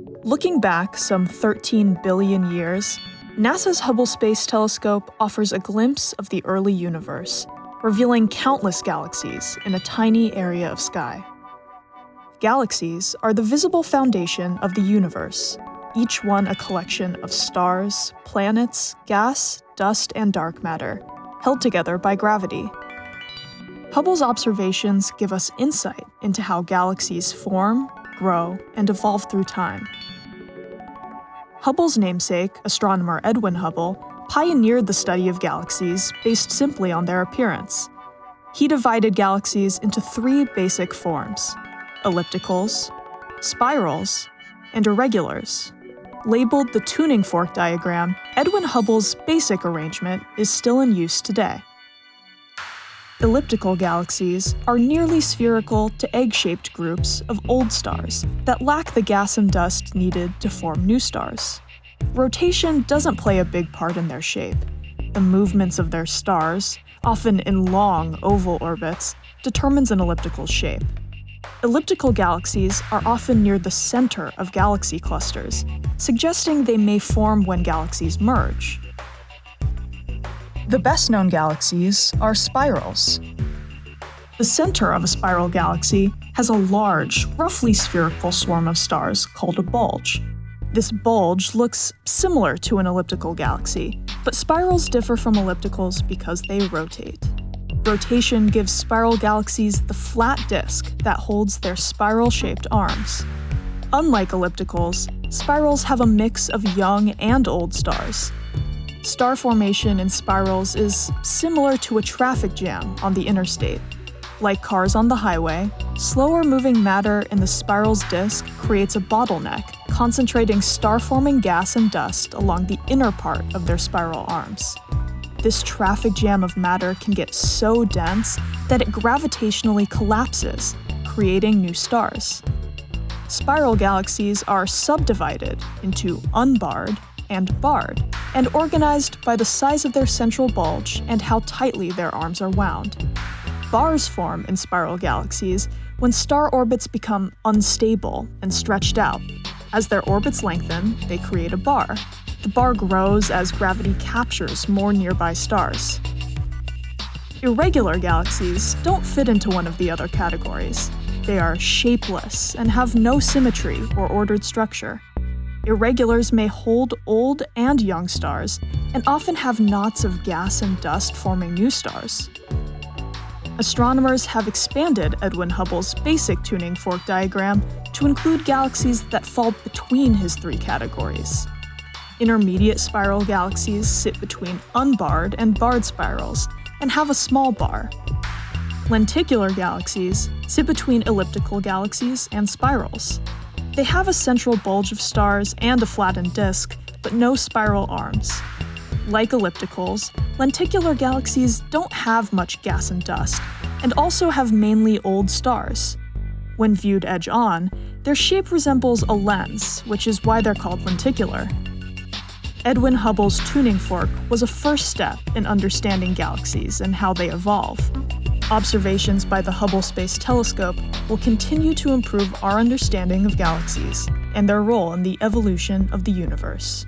Looking back some 13 billion years, NASA's Hubble Space Telescope offers a glimpse of the early universe, revealing countless galaxies in a tiny area of sky. Galaxies are the visible foundation of the universe, each one a collection of stars, planets, gas, dust, and dark matter, held together by gravity. Hubble's observations give us insight into how galaxies form, grow, and evolve through time. Hubble's namesake, astronomer Edwin Hubble, pioneered the study of galaxies based simply on their appearance. He divided galaxies into three basic forms: ellipticals, spirals, and irregulars. Labeled the tuning fork diagram, Edwin Hubble's basic arrangement is still in use today. Elliptical galaxies are nearly spherical to egg-shaped groups of old stars that lack the gas and dust needed to form new stars. Rotation doesn't play a big part in their shape. The movements of their stars, often in long oval orbits, determines an elliptical shape. Elliptical galaxies are often near the center of galaxy clusters, suggesting they may form when galaxies merge. The best-known galaxies are spirals. The center of a spiral galaxy has a large, roughly spherical swarm of stars called a bulge. This bulge looks similar to an elliptical galaxy, but spirals differ from ellipticals because they rotate. Rotation gives spiral galaxies the flat disk that holds their spiral-shaped arms. Unlike ellipticals, spirals have a mix of young and old stars. Star formation in spirals is similar to a traffic jam on the interstate. Like cars on the highway, slower-moving matter in the spiral's disk creates a bottleneck, concentrating star-forming gas and dust along the inner part of their spiral arms. This traffic jam of matter can get so dense that it gravitationally collapses, creating new stars. Spiral galaxies are subdivided into unbarred and barred, and organized by the size of their central bulge and how tightly their arms are wound. Bars form in spiral galaxies when star orbits become unstable and stretched out. As their orbits lengthen, they create a bar. The bar grows as gravity captures more nearby stars. Irregular galaxies don't fit into one of the other categories. They are shapeless and have no symmetry or ordered structure. Irregulars may hold old and young stars, and often have knots of gas and dust forming new stars. Astronomers have expanded Edwin Hubble's basic tuning fork diagram to include galaxies that fall between his three categories. Intermediate spiral galaxies sit between unbarred and barred spirals, and have a small bar. Lenticular galaxies sit between elliptical galaxies and spirals. They have a central bulge of stars and a flattened disk, but no spiral arms. Like ellipticals, lenticular galaxies don't have much gas and dust, and also have mainly old stars. When viewed edge-on, their shape resembles a lens, which is why they're called lenticular. Edwin Hubble's tuning fork was a first step in understanding galaxies and how they evolve. Observations by the Hubble Space Telescope will continue to improve our understanding of galaxies and their role in the evolution of the universe.